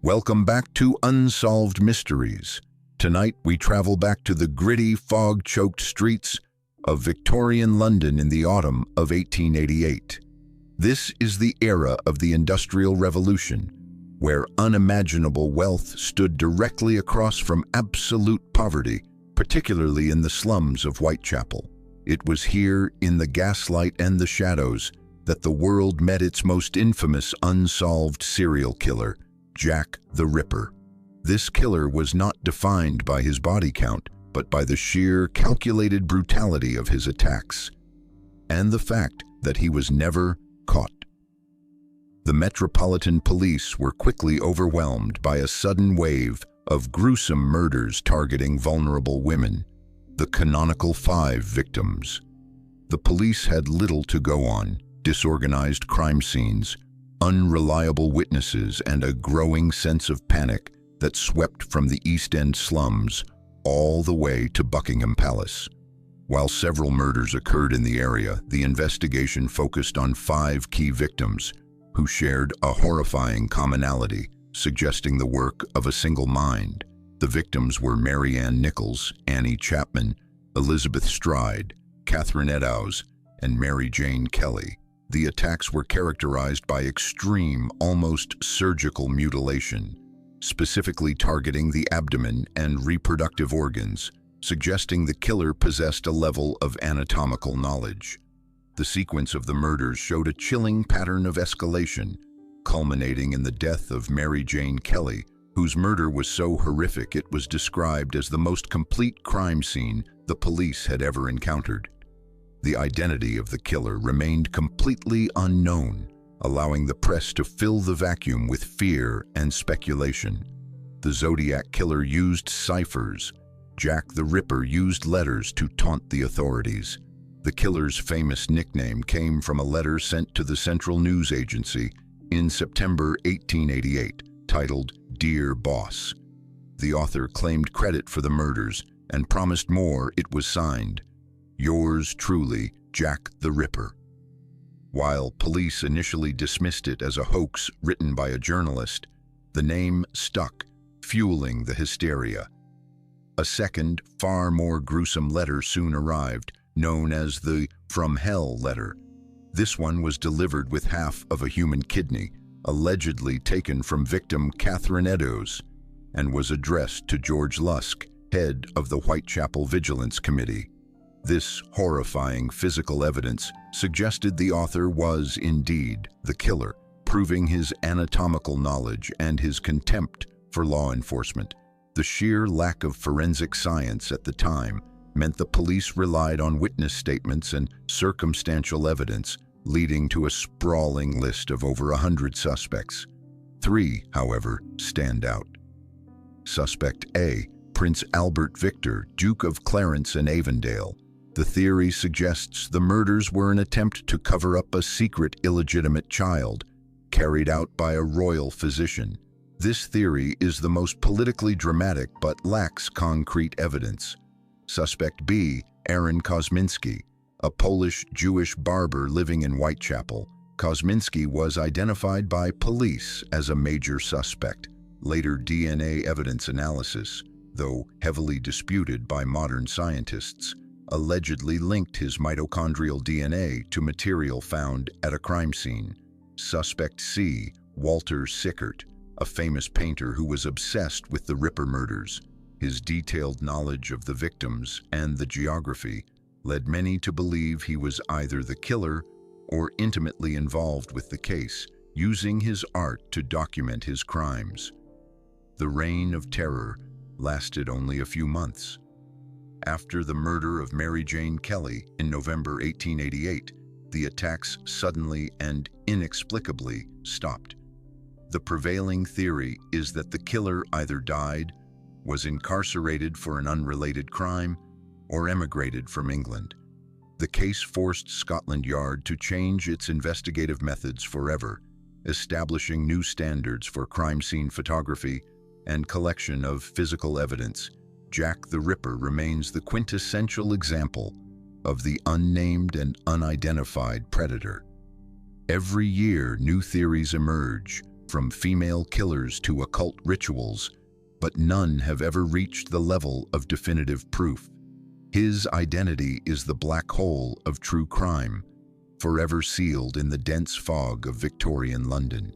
Welcome back to Unsolved Mysteries. Tonight we travel back to the gritty, fog-choked streets of Victorian London in the autumn of 1888. This is the era of the Industrial Revolution, where unimaginable wealth stood directly across from absolute poverty, particularly in the slums of Whitechapel. It was here, in the gaslight and the shadows, that the world met its most infamous unsolved serial killer, Jack the Ripper. This killer was not defined by his body count, but by the sheer, calculated brutality of his attacks, and the fact that he was never caught. The Metropolitan Police were quickly overwhelmed by a sudden wave of gruesome murders targeting vulnerable women, the Canonical Five victims. The police had little to go on: disorganized crime scenes, unreliable witnesses, and a growing sense of panic that swept from the East End slums all the way to Buckingham Palace. While several murders occurred in the area, the investigation focused on 5 key victims who shared a horrifying commonality, suggesting the work of a single mind. The victims were Mary Ann Nichols, Annie Chapman, Elizabeth Stride, Catherine Eddowes, and Mary Jane Kelly. The attacks were characterized by extreme, almost surgical mutilation, specifically targeting the abdomen and reproductive organs, suggesting the killer possessed a level of anatomical knowledge. The sequence of the murders showed a chilling pattern of escalation, culminating in the death of Mary Jane Kelly, whose murder was so horrific it was described as the most complete crime scene the police had ever encountered. The identity of the killer remained completely unknown, allowing the press to fill the vacuum with fear and speculation. The Zodiac Killer used ciphers. Jack the Ripper used letters to taunt the authorities. The killer's famous nickname came from a letter sent to the Central News Agency in September 1888, titled "Dear Boss." The author claimed credit for the murders and promised more. It was signed, "Yours truly, Jack the Ripper." While police initially dismissed it as a hoax written by a journalist, the name stuck, fueling the hysteria. A second, far more gruesome letter soon arrived, known as the "From Hell" letter. This one was delivered with half of a human kidney, allegedly taken from victim Catherine Eddowes, and was addressed to George Lusk, head of the Whitechapel Vigilance Committee. This horrifying physical evidence suggested the author was indeed the killer, proving his anatomical knowledge and his contempt for law enforcement. The sheer lack of forensic science at the time meant the police relied on witness statements and circumstantial evidence, leading to a sprawling list of over 100 suspects. 3, however, stand out. Suspect A, Prince Albert Victor, Duke of Clarence and Avondale. The theory suggests the murders were an attempt to cover up a secret illegitimate child, carried out by a royal physician. This theory is the most politically dramatic but lacks concrete evidence. Suspect B, Aaron Kosminski, a Polish-Jewish barber living in Whitechapel. Kosminski was identified by police as a major suspect. Later DNA evidence analysis, though heavily disputed by modern scientists, allegedly linked his mitochondrial DNA to material found at a crime scene. Suspect C, Walter Sickert, a famous painter who was obsessed with the Ripper murders. His detailed knowledge of the victims and the geography led many to believe he was either the killer or intimately involved with the case, using his art to document his crimes. The reign of terror lasted only a few months. After the murder of Mary Jane Kelly in November 1888, the attacks suddenly and inexplicably stopped. The prevailing theory is that the killer either died, was incarcerated for an unrelated crime, or emigrated from England. The case forced Scotland Yard to change its investigative methods forever, establishing new standards for crime scene photography and collection of physical evidence. Jack the Ripper remains the quintessential example of the unnamed and unidentified predator. Every year, new theories emerge, from female killers to occult rituals, but none have ever reached the level of definitive proof. His identity is the black hole of true crime, forever sealed in the dense fog of Victorian London.